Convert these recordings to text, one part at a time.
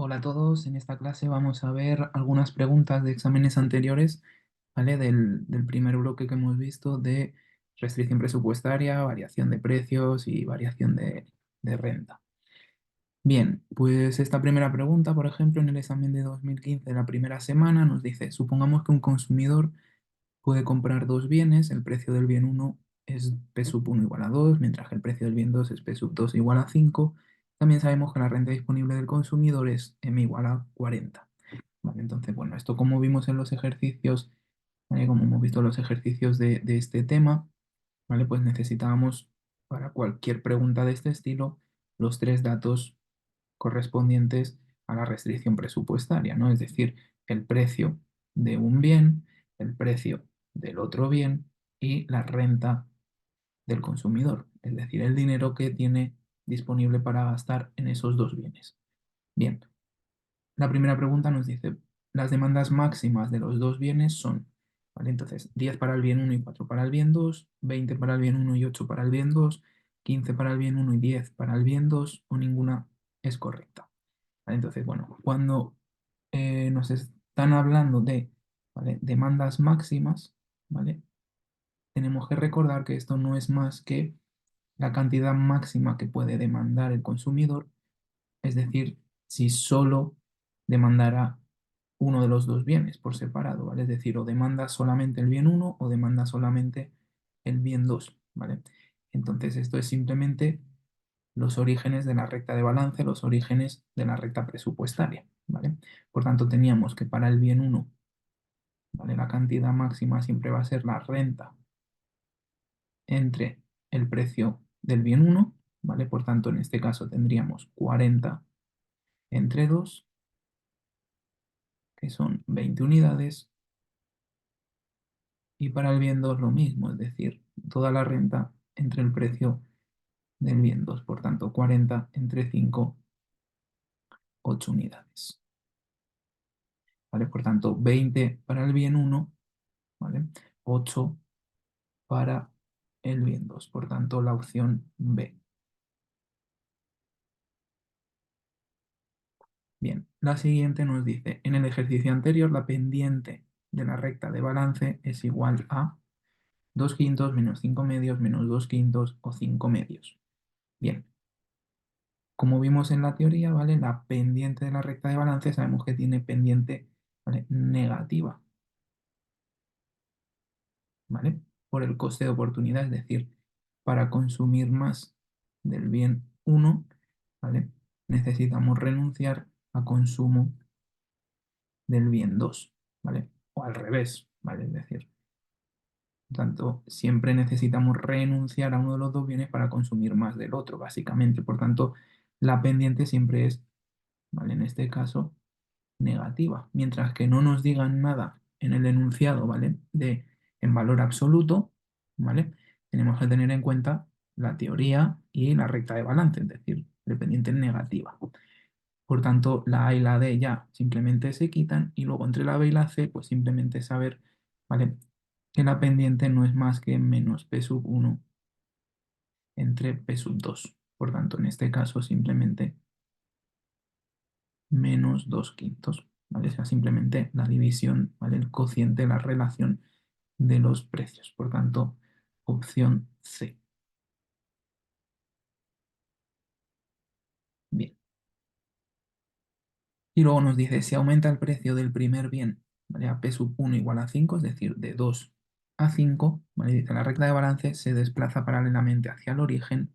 Hola a todos, en esta clase vamos a ver algunas preguntas de exámenes anteriores, ¿vale? Del primer bloque que hemos visto de restricción presupuestaria, variación de precios y variación de renta. Bien, pues esta primera pregunta, por ejemplo, en el examen de 2015, la primera semana, nos dice, supongamos que un consumidor puede comprar dos bienes, el precio del bien uno es P sub 1 igual a 2, mientras que el precio del bien 2 es P sub 2 igual a 5. También sabemos que la renta disponible del consumidor es M igual a 40. Vale, entonces, bueno, esto como vimos en los ejercicios, ¿vale? Como hemos visto en los ejercicios de este tema, ¿vale? Pues necesitábamos para cualquier pregunta de este estilo los tres datos correspondientes a la restricción presupuestaria, ¿no? Es decir, el precio de un bien, el precio del otro bien y la renta del consumidor, es decir, el dinero que tiene disponible para gastar en esos dos bienes. Bien, la primera pregunta nos dice, las demandas máximas de los dos bienes son, ¿vale? Entonces, 10 para el bien uno y 4 para el bien 2, 20 para el bien uno y 8 para el bien 2, 15 para el bien uno y 10 para el bien 2 o ninguna es correcta. ¿Vale? Entonces, bueno, cuando nos están hablando de, ¿vale? Demandas máximas, ¿vale? Tenemos que recordar que esto no es más que la cantidad máxima que puede demandar el consumidor, es decir, si solo demandara uno de los dos bienes por separado, ¿vale? Es decir, o demanda solamente el bien uno o demanda solamente el bien 2, ¿vale? Entonces, esto es simplemente los orígenes de la recta de balance, los orígenes de la recta presupuestaria, ¿vale? Por tanto, teníamos que para el bien uno, ¿vale? La cantidad máxima siempre va a ser la renta entre el precio del bien uno, ¿vale? Por tanto, en este caso tendríamos 40 entre 2, que son 20 unidades, y para el bien 2 lo mismo, es decir, toda la renta entre el precio del bien 2, por tanto, 40 entre 5, 8 unidades, ¿vale? Por tanto, 20 para el bien uno, ¿vale? 8 para el bien 2, por tanto, la opción B. Bien, la siguiente nos dice, en el ejercicio anterior, la pendiente de la recta de balance es igual a 2 quintos menos 5 medios menos 2 quintos o 5 medios. Bien, como vimos en la teoría, ¿vale? La pendiente de la recta de balance sabemos que tiene pendiente, ¿vale? Negativa, ¿vale? Por el coste de oportunidad, es decir, para consumir más del bien uno, ¿vale? Necesitamos renunciar a consumo del bien 2, ¿vale? O al revés, ¿vale? Es decir, por tanto, siempre necesitamos renunciar a uno de los dos bienes para consumir más del otro, básicamente. Por tanto, la pendiente siempre es, ¿vale? En este caso, negativa, mientras que no nos digan nada en el enunciado, ¿vale? De en valor absoluto, ¿vale? Tenemos que tener en cuenta la teoría y la recta de balance, es decir, dependiente negativa. Por tanto, la A y la D ya simplemente se quitan y luego entre la B y la C, pues simplemente saber, ¿vale? Que la pendiente no es más que menos P sub 1 entre P sub 2. Por tanto, en este caso simplemente menos 2 quintos, ¿vale? O sea, simplemente la división, ¿vale? El cociente, la relación de los precios. Por tanto, opción C. Bien. Y luego nos dice, si aumenta el precio del primer bien, ¿vale? A P sub 1 igual a 5, es decir, de 2 a 5, ¿vale? Dice, la recta de balance se desplaza paralelamente hacia el origen,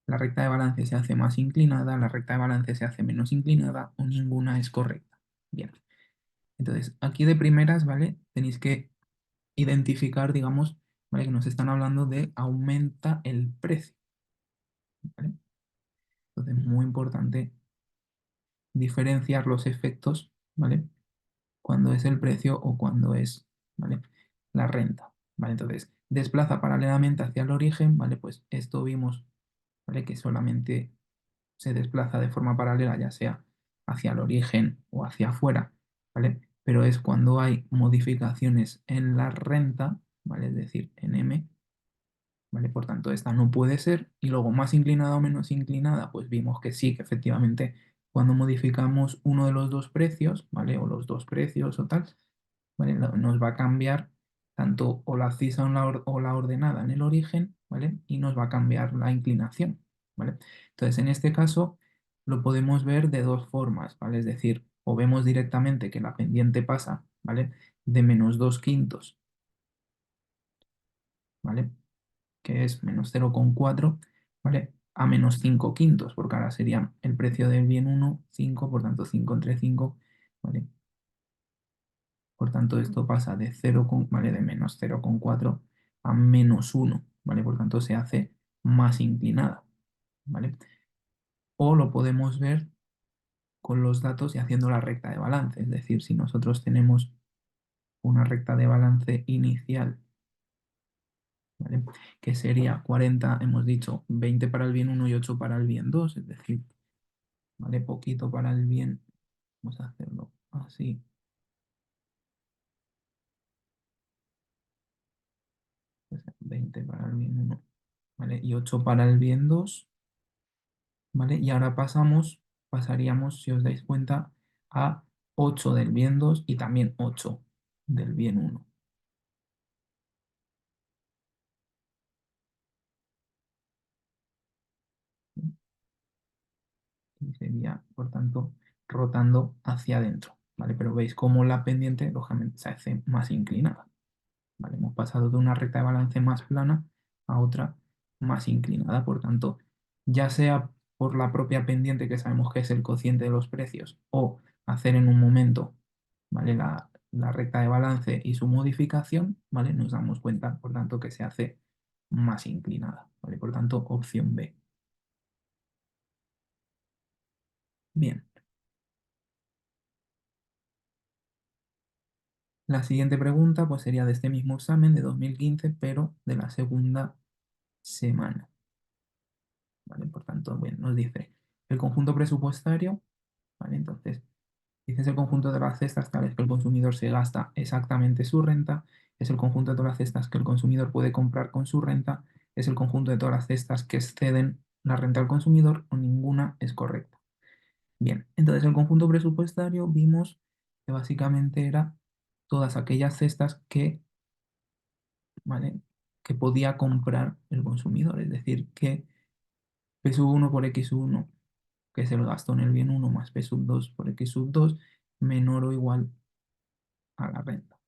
la recta de balance se hace más inclinada, la recta de balance se hace menos inclinada o ninguna es correcta. Bien. Entonces, aquí de primeras, ¿vale? Tenéis que identificar, digamos, ¿vale? Que nos están hablando de aumenta el precio, ¿vale? Entonces, muy importante diferenciar los efectos, ¿vale? Cuando es el precio o cuando es, ¿vale? La renta, ¿vale? Entonces, desplaza paralelamente hacia el origen, ¿vale? Pues esto vimos, ¿vale? Que solamente se desplaza de forma paralela, ya sea hacia el origen o hacia afuera, ¿vale? Pero es cuando hay modificaciones en la renta, ¿vale? Es decir, en M, ¿vale? Por tanto, esta no puede ser. Y luego, más inclinada o menos inclinada, pues vimos que sí, que efectivamente cuando modificamos uno de los dos precios, ¿vale? O los dos precios o tal, ¿vale? Nos va a cambiar tanto o la abscisa o la ordenada en el origen, ¿vale? Y nos va a cambiar la inclinación, ¿vale? Entonces, en este caso, lo podemos ver de dos formas, ¿vale? Es decir, o vemos directamente que la pendiente pasa, ¿vale? De -2/5, ¿vale? Que es -0,4, ¿vale? A -5/5, porque ahora sería el precio del bien uno 5, por tanto 5 entre 5, ¿vale? Por tanto, esto pasa de 0, ¿vale? De -0,4 a -1, ¿vale? Por tanto, se hace más inclinada, ¿vale? O lo podemos ver con los datos y haciendo la recta de balance, es decir, si nosotros tenemos una recta de balance inicial, ¿vale? Que sería 40, hemos dicho 20 para el bien uno y 8 para el bien 2, es decir, ¿vale? Poquito para el bien, vamos a hacerlo así, pues 20 para el bien uno, ¿vale? Y 8 para el bien 2, ¿vale? Y ahora pasaríamos, si os dais cuenta, a 8 del bien 2 y también 8 del bien uno. Y sería, por tanto, rotando hacia adentro, ¿vale? Pero veis cómo la pendiente, lógicamente, se hace más inclinada, ¿vale? Hemos pasado de una recta de balance más plana a otra más inclinada, por tanto, ya sea por la propia pendiente que sabemos que es el cociente de los precios o hacer en un momento, ¿vale? La recta de balance y su modificación, ¿vale? Nos damos cuenta, por tanto, que se hace más inclinada, ¿vale? Por tanto, opción B. Bien, la siguiente pregunta pues sería de este mismo examen de 2015, pero de la segunda semana, ¿vale? Por tanto, bueno, nos dice el conjunto presupuestario, ¿vale? Entonces, dices el conjunto de las cestas tales que el consumidor se gasta exactamente su renta, es el conjunto de todas las cestas que el consumidor puede comprar con su renta, es el conjunto de todas las cestas que exceden la renta al consumidor o ninguna es correcta. Bien, entonces el conjunto presupuestario vimos que básicamente era todas aquellas cestas que, ¿vale? Que podía comprar el consumidor, es decir, que P sub 1 por X sub 1, que es el gasto en el bien uno más P sub 2 por X sub 2, menor o igual a la renta,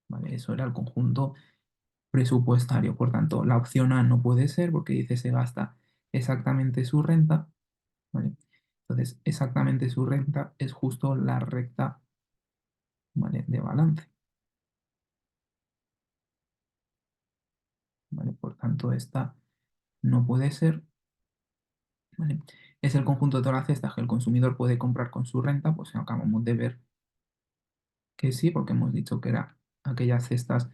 ¿vale? Eso era el conjunto presupuestario. Por tanto, la opción A no puede ser porque dice se gasta exactamente su renta, ¿vale? Entonces, exactamente su renta es justo la recta, ¿vale? De balance, ¿vale? Por tanto, esta no puede ser, ¿vale? Es el conjunto de todas las cestas que el consumidor puede comprar con su renta, pues acabamos de ver que sí, porque hemos dicho que era aquellas cestas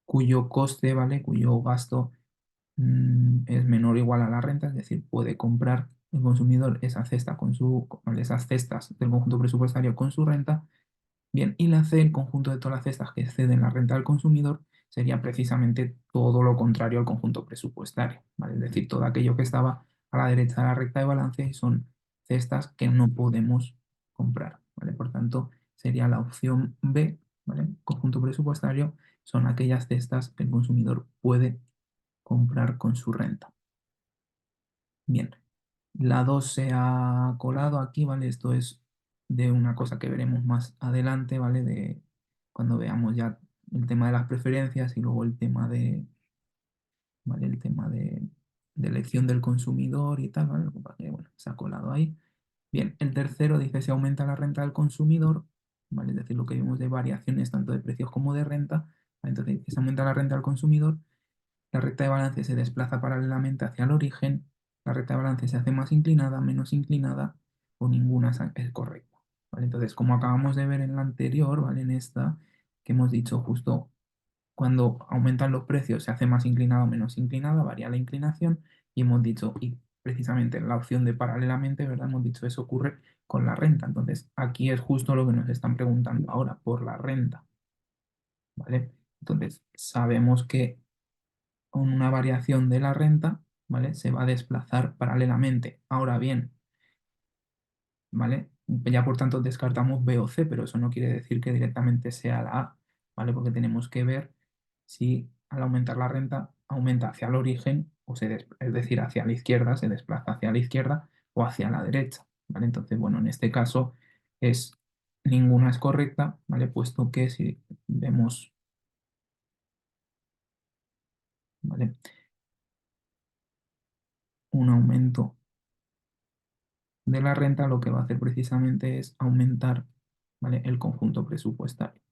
cuyo coste, ¿vale? Cuyo gasto es menor o igual a la renta, es decir, puede comprar el consumidor esa cesta ¿vale? Esas cestas del conjunto presupuestario con su renta. Bien, y la C, el conjunto de todas las cestas que exceden la renta del consumidor, sería precisamente todo lo contrario al conjunto presupuestario, ¿vale? Es decir, todo aquello que estaba a la derecha de la recta de balance son cestas que no podemos comprar, ¿vale? Por tanto, sería la opción B, ¿vale? Conjunto presupuestario son aquellas cestas que el consumidor puede comprar con su renta. Bien, la 2 se ha colado aquí, ¿vale? Esto es de una cosa que veremos más adelante, ¿vale? De cuando veamos ya el tema de las preferencias y luego el tema ¿vale? El tema de elección del consumidor y tal, ¿vale? Lo que pasa que, bueno, se ha colado ahí. Bien, el tercero dice se aumenta la renta del consumidor, ¿vale? Es decir, lo que vimos de variaciones tanto de precios como de renta. Entonces, se aumenta la renta del consumidor, la recta de balance se desplaza paralelamente hacia el origen, la recta de balance se hace más inclinada, menos inclinada o ninguna es correcta, ¿vale? Entonces, como acabamos de ver en la anterior, ¿vale? En esta, que hemos dicho justo cuando aumentan los precios se hace más inclinada o menos inclinada, varía la inclinación y hemos dicho, y precisamente en la opción de paralelamente, ¿verdad? Hemos dicho eso ocurre con la renta. Entonces, aquí es justo lo que nos están preguntando ahora, por la renta, ¿vale? Entonces, sabemos que con una variación de la renta, ¿vale? Se va a desplazar paralelamente. Ahora bien, ¿vale? Ya por tanto descartamos B o C, pero eso no quiere decir que directamente sea la A, ¿vale? Porque tenemos que ver si al aumentar la renta aumenta hacia el origen, es decir, hacia la izquierda, se desplaza hacia la izquierda o hacia la derecha, ¿vale? Entonces, bueno, en este caso es ninguna es correcta, ¿vale? Puesto que si vemos, ¿vale? Un aumento de la renta, lo que va a hacer precisamente es aumentar, ¿vale? El conjunto presupuestario.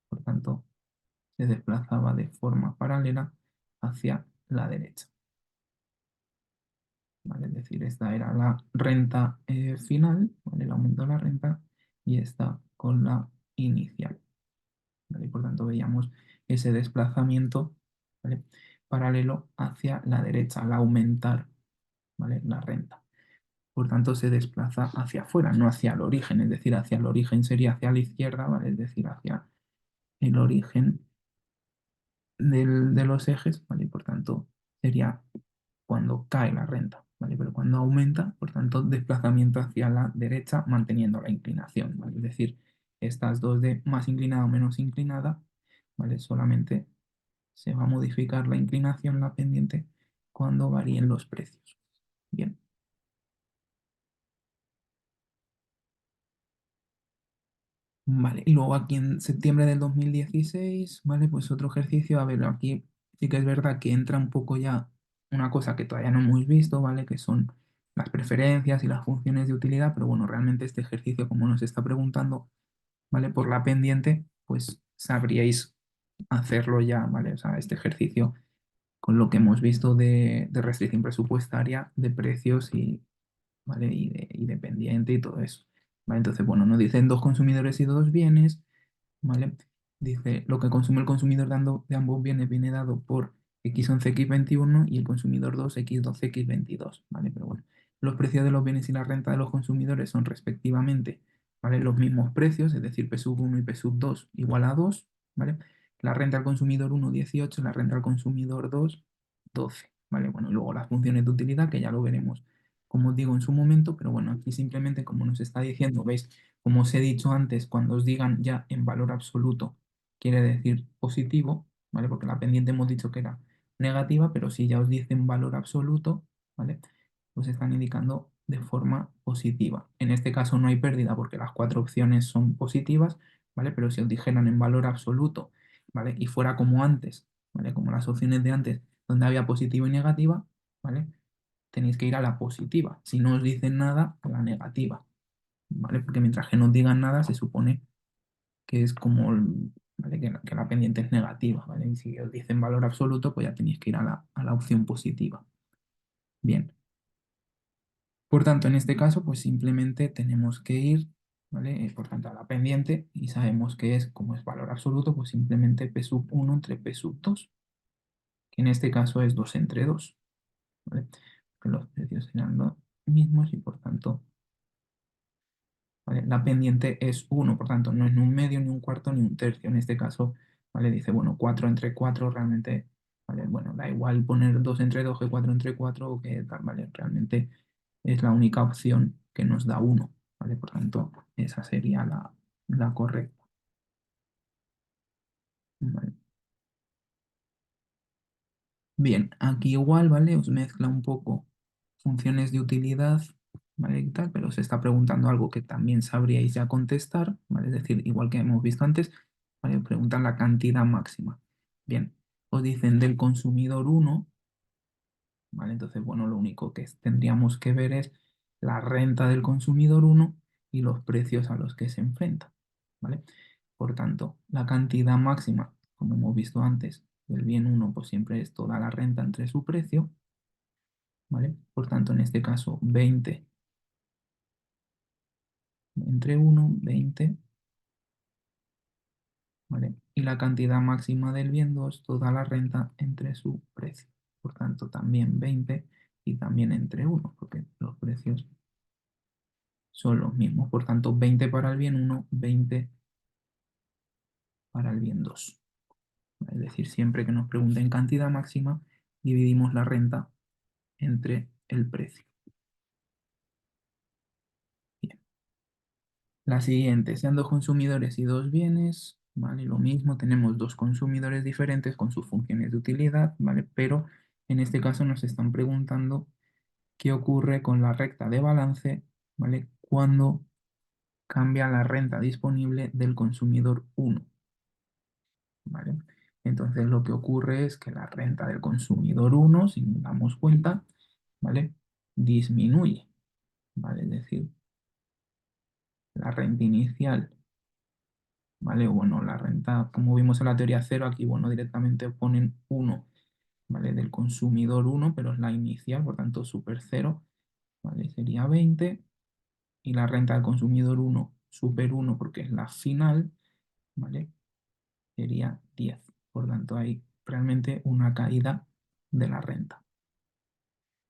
Por tanto, se desplazaba de forma paralela hacia la derecha, ¿vale? Es decir, esta era la renta final, ¿vale? El aumento de la renta, y esta con la inicial, ¿vale? Y por tanto veíamos ese desplazamiento, ¿vale? Paralelo hacia la derecha al aumentar, ¿vale? La renta. Por tanto, se desplaza hacia afuera, no hacia el origen, es decir, hacia el origen sería hacia la izquierda, ¿vale? Es decir, hacia el origen de los ejes, ¿vale? Y por tanto, sería cuando cae la renta, ¿vale? Pero cuando aumenta, por tanto, desplazamiento hacia la derecha manteniendo la inclinación, ¿vale? Es decir, estas dos de más inclinada o menos inclinada, ¿vale? Solamente se va a modificar la inclinación, la pendiente, cuando varíen los precios. Bien. Vale, y luego aquí en septiembre del 2016, ¿vale? Pues otro ejercicio, a ver, aquí sí que es verdad que entra un poco ya una cosa que todavía no hemos visto, ¿vale? Que son las preferencias y las funciones de utilidad, pero bueno, realmente este ejercicio, como nos está preguntando, ¿vale? Por la pendiente, pues sabríais hacerlo ya, ¿vale? O sea, este ejercicio con lo que hemos visto de restricción presupuestaria, de precios y, ¿vale? Y de pendiente y todo eso, ¿vale? Entonces, bueno, nos dicen dos consumidores y dos bienes. ¿Vale? Dice, lo que consume el consumidor de ambos bienes viene dado por X11, X21 y el consumidor 2, X12, X22, ¿vale? Pero bueno, los precios de los bienes y la renta de los consumidores son respectivamente, ¿vale? Los mismos precios, es decir, P sub 1 y P sub 2 igual a 2, ¿vale? La renta al consumidor 1, 18, la renta al consumidor 2, 12, ¿vale? Bueno, y luego las funciones de utilidad, que ya lo veremos, como os digo, en su momento, pero bueno, aquí simplemente como nos está diciendo, ¿veis? Como os he dicho antes, cuando os digan ya en valor absoluto, quiere decir positivo, ¿vale? Porque la pendiente hemos dicho que era negativa, pero si ya os dicen valor absoluto, ¿vale? Os están indicando de forma positiva. En este caso no hay pérdida porque las cuatro opciones son positivas, ¿vale? Pero si os dijeran en valor absoluto, ¿vale? Y fuera como antes, ¿vale? Como las opciones de antes, donde había positiva y negativa, ¿vale? Tenéis que ir a la positiva. Si no os dicen nada, a la negativa. ¿Vale? Porque mientras que no digan nada, se supone que es como, ¿vale? Que la pendiente es negativa, ¿vale? Y si os dicen valor absoluto, pues ya tenéis que ir a la opción positiva. Bien. Por tanto, en este caso, pues simplemente tenemos que ir, ¿vale? Por tanto, a la pendiente y sabemos que es, como es valor absoluto, pues simplemente P sub 1 entre P sub 2, que en este caso es 2 entre 2, ¿vale? Porque los precios serán los mismos y por tanto ¿vale? La pendiente es 1, por tanto, no es ni un medio, ni un cuarto, ni un tercio. En este caso, ¿vale? Dice, bueno, 4 entre 4 realmente, ¿vale? Bueno, da igual poner 2 entre 2 que 4 entre 4 o que tal, ¿vale? Realmente es la única opción que nos da 1, ¿vale? Por tanto, esa sería la correcta. ¿Vale? Bien, aquí igual, ¿vale? Os mezcla un poco funciones de utilidad, ¿vale? Y tal, pero os está preguntando algo que también sabríais ya contestar, ¿vale? Es decir, igual que hemos visto antes, ¿vale? Os preguntan la cantidad máxima. Bien, os dicen del consumidor uno, ¿vale? Entonces, bueno, lo único que tendríamos que ver es la renta del consumidor uno y los precios a los que se enfrenta, ¿vale? Por tanto, la cantidad máxima, como hemos visto antes, del bien uno, pues siempre es toda la renta entre su precio, ¿vale? Por tanto, en este caso, 20 entre uno 20, ¿vale? Y la cantidad máxima del bien 2 toda la renta entre su precio. Por tanto, también 20 y también entre uno porque los precios son los mismos. Por tanto, 20 para el bien uno 20 para el bien 2. Es decir, siempre que nos pregunten cantidad máxima, dividimos la renta entre el precio. Bien. La siguiente, sean dos consumidores y dos bienes, ¿vale? Lo mismo, tenemos dos consumidores diferentes con sus funciones de utilidad, ¿vale? Pero en este caso nos están preguntando qué ocurre con la recta de balance, ¿vale? Cuando cambia la renta disponible del consumidor uno, ¿vale? Entonces lo que ocurre es que la renta del consumidor uno, si nos damos cuenta, ¿vale? Disminuye, ¿vale? Es decir, la renta inicial, ¿vale? Bueno, la renta, como vimos en la teoría cero, aquí, bueno, directamente ponen uno, ¿vale? Del consumidor uno, pero es la inicial, por tanto, super cero, ¿vale? Sería 20, y la renta del consumidor uno super uno porque es la final, ¿vale? Sería 10. Por tanto, hay realmente una caída de la renta.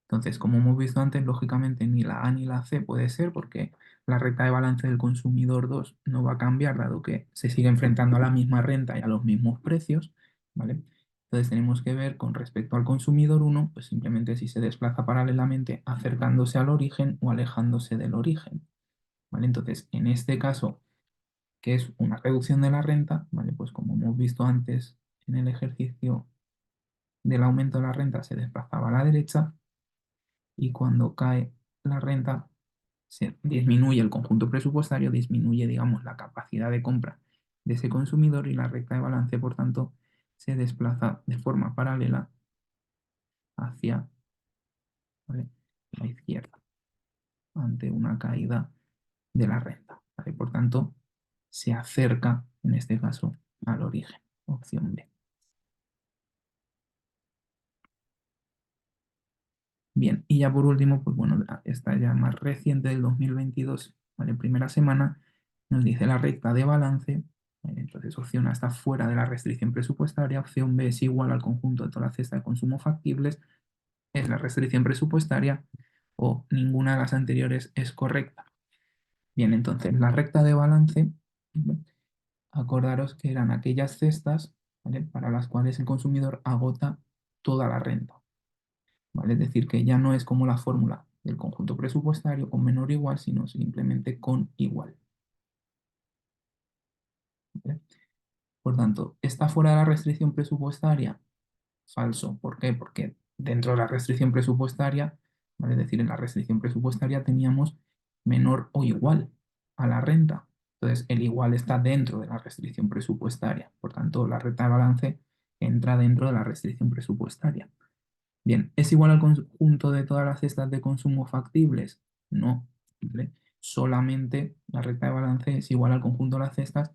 Entonces, como hemos visto antes, lógicamente ni la A ni la C puede ser porque la renta de balance del consumidor 2 no va a cambiar dado que se sigue enfrentando a la misma renta y a los mismos precios, ¿vale? Entonces tenemos que ver con respecto al consumidor 1, pues simplemente si se desplaza paralelamente acercándose al origen o alejándose del origen, ¿vale? Entonces, en este caso, que es una reducción de la renta, ¿vale? Pues como hemos visto antes en el ejercicio del aumento de la renta se desplazaba a la derecha, y cuando cae la renta se disminuye el conjunto presupuestario, disminuye, digamos, la capacidad de compra de ese consumidor y la recta de balance, por tanto, se desplaza de forma paralela hacia, ¿vale?, la izquierda ante una caída de la renta, ¿vale? Por tanto, se acerca, en este caso, al origen. Opción B. Bien, y ya por último, pues bueno, esta ya más reciente del 2022, ¿vale? Primera semana, nos dice la recta de balance, ¿vale? Entonces opción A está fuera de la restricción presupuestaria, opción B es igual al conjunto de toda la cesta de consumo factibles, es la restricción presupuestaria, o ninguna de las anteriores es correcta. Bien, entonces la recta de balance, ¿vale?, acordaros que eran aquellas cestas, ¿vale?, para las cuales el consumidor agota toda la renta, ¿vale? Es decir, que ya no es como la fórmula del conjunto presupuestario con menor o igual, sino simplemente con igual, ¿vale? Por tanto, ¿está fuera de la restricción presupuestaria? Falso. ¿Por qué? Porque dentro de la restricción presupuestaria, ¿vale?, es decir, en la restricción presupuestaria teníamos menor o igual a la renta. Entonces, el igual está dentro de la restricción presupuestaria. Por tanto, la renta de balance entra dentro de la restricción presupuestaria. Bien, ¿es igual al conjunto de todas las cestas de consumo factibles? No, ¿vale? Solamente la recta de balance es igual al conjunto de las cestas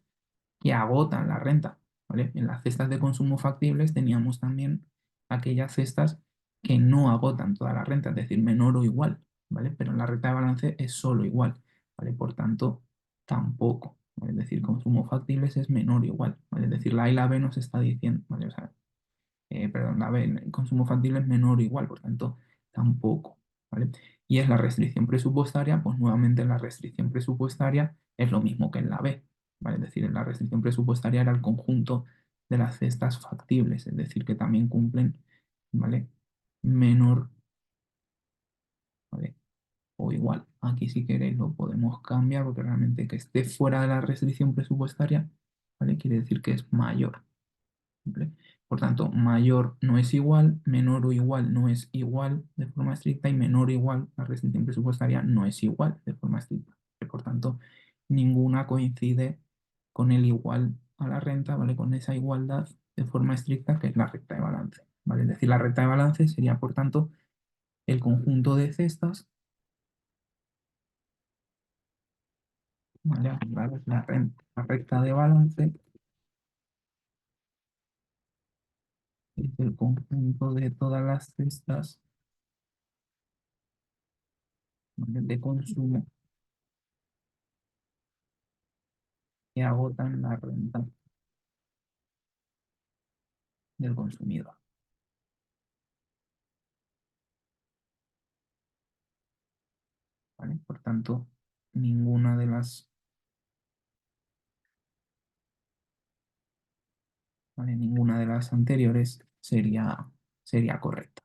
que agotan la renta, ¿vale? En las cestas de consumo factibles teníamos también aquellas cestas que no agotan toda la renta, es decir, menor o igual, ¿vale? Pero en la recta de balance es solo igual, ¿vale? Por tanto, tampoco, ¿vale? Es decir, consumo factibles es menor o igual, ¿vale? Es decir, la A y la B nos está diciendo, ¿vale? O sea, perdón, la B, el consumo factible es menor o igual, por tanto, tampoco, ¿vale? Y es la restricción presupuestaria, pues nuevamente en la restricción presupuestaria es lo mismo que en la B, ¿vale? Es decir, en la restricción presupuestaria era el conjunto de las cestas factibles, es decir, que también cumplen, ¿vale?, menor, ¿vale?, o igual. Aquí si queréis lo podemos cambiar porque realmente que esté fuera de la restricción presupuestaria, ¿vale?, quiere decir que es mayor, ¿vale? Por tanto, mayor no es igual, menor o igual no es igual de forma estricta y menor o igual, la restricción presupuestaria no es igual de forma estricta. Por tanto, ninguna coincide con el igual a la renta, ¿vale? Con esa igualdad de forma estricta que es la recta de balance, ¿vale? Es decir, la recta de balance sería, por tanto, el conjunto de cestas, ¿vale? La recta de balance es el conjunto de todas las cestas, ¿vale?, de consumo que agotan la renta del consumidor, ¿vale? Por tanto, ninguna de las, ¿vale?, ninguna de las anteriores sería correcta.